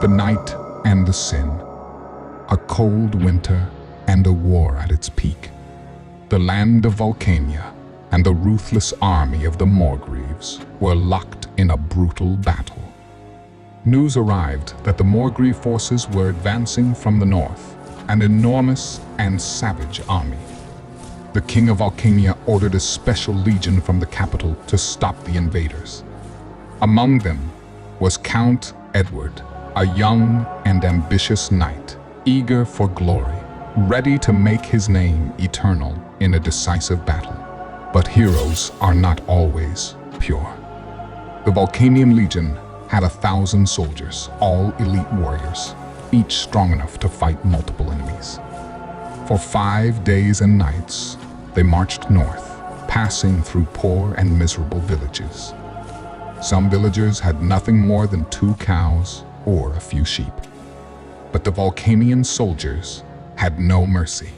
The night and the sin. A cold winter and a war at its peak. The land of Vulcania and the ruthless army of the Morgreaves were locked in a brutal battle. News arrived that the Morgreave forces were advancing from the north, an enormous and savage army. The king of Vulcania ordered a special legion from the capital to stop the invaders. Among them was Count Edward, a young and ambitious knight, eager for glory, ready to make his name eternal in a decisive battle. But heroes are not always pure. The Vulcanian Legion had 1,000 soldiers, all elite warriors, each strong enough to fight multiple enemies. For 5 days and nights, they marched north, passing through poor and miserable villages. Some villagers had nothing more than 2 cows or a few sheep. But the Vulcanian soldiers had no mercy.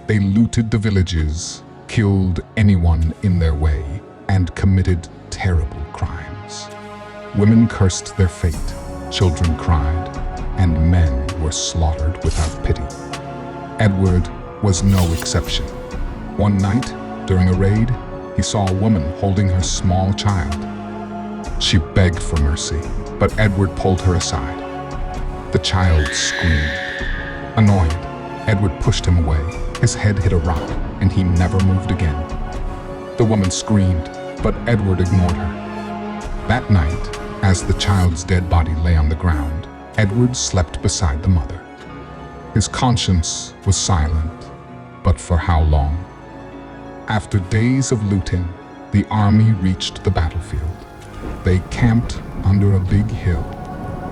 They looted the villages, killed anyone in their way, and committed terrible crimes. Women cursed their fate, children cried, and men were slaughtered without pity. Edward was no exception. One night, during a raid, he saw a woman holding her small child. She begged for mercy, but Edward pulled her aside. The child screamed. Annoyed, Edward pushed him away. His head hit a rock, and he never moved again. The woman screamed, but Edward ignored her. That night, as the child's dead body lay on the ground, Edward slept beside the mother. His conscience was silent, but for how long? After days of looting, the army reached the battlefield. They camped under a big hill.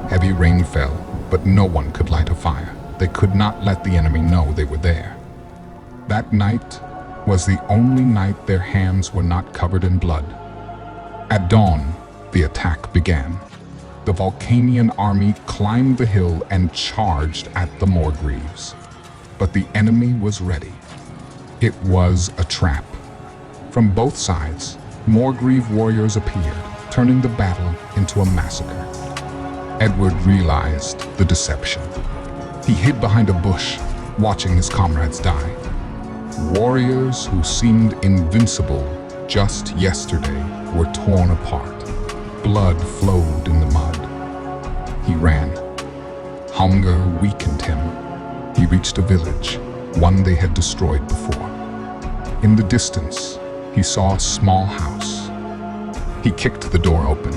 Heavy rain fell, but no one could light a fire. They could not let the enemy know they were there. That night was the only night their hands were not covered in blood. At dawn, the attack began. The Vulcanian army climbed the hill and charged at the Morgreaves. But the enemy was ready. It was a trap. From both sides, Morgreave warriors appeared, turning the battle into a massacre. Edward realized the deception. He hid behind a bush, watching his comrades die. Warriors who seemed invincible just yesterday were torn apart. Blood flowed in the mud. He ran. Hunger weakened him. He reached a village, one they had destroyed before. In the distance, he saw a small house. He kicked the door open,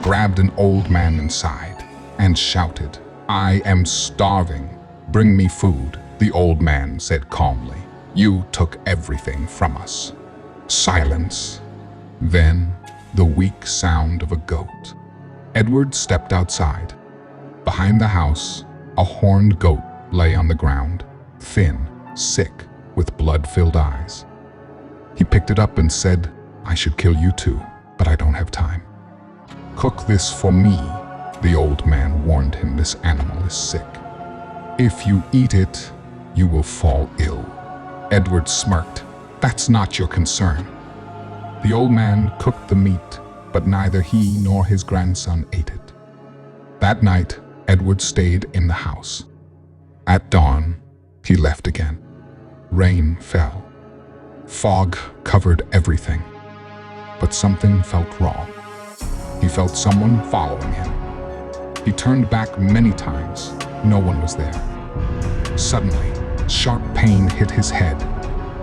grabbed an old man inside, and shouted, "I am starving. Bring me food," the old man said calmly. "You took everything from us." Silence. Then, the weak sound of a goat. Edward stepped outside. Behind the house, a horned goat lay on the ground, thin, sick, with blood-filled eyes. He picked it up and said, "I should kill you too, but I don't have time." "Cook this for me," the old man warned him. "This animal is sick. If you eat it, you will fall ill." Edward smirked. "That's not your concern." The old man cooked the meat, but neither he nor his grandson ate it. That night, Edward stayed in the house. At dawn, he left again. Rain fell. Fog covered everything. But something felt wrong. He felt someone following him. He turned back many times. No one was there. Suddenly, sharp pain hit his head.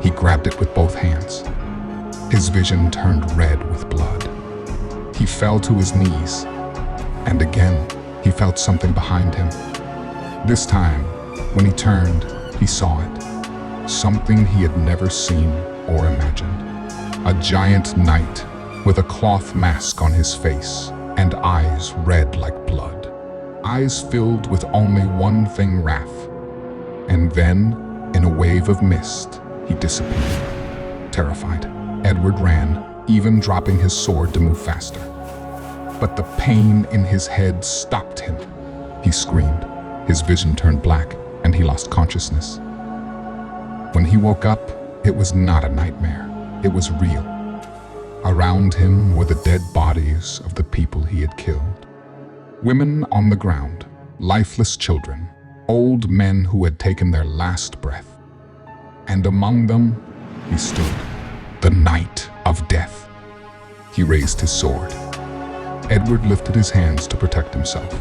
He grabbed it with both hands. His vision turned red with blood. He fell to his knees, and again he felt something behind him. This time, when he turned, he saw it. Something he had never seen or imagined. A giant knight with a cloth mask on his face and eyes red like blood. Eyes filled with only one thing, wrath. And then, in a wave of mist, he disappeared. Terrified, Edward ran, even dropping his sword to move faster. But the pain in his head stopped him. He screamed. His vision turned black, and he lost consciousness. When he woke up, it was not a nightmare. It was real. Around him were the dead bodies of the people he had killed. Women on the ground, lifeless children, old men who had taken their last breath. And among them, he stood, the Knight of Death. He raised his sword. Edward lifted his hands to protect himself.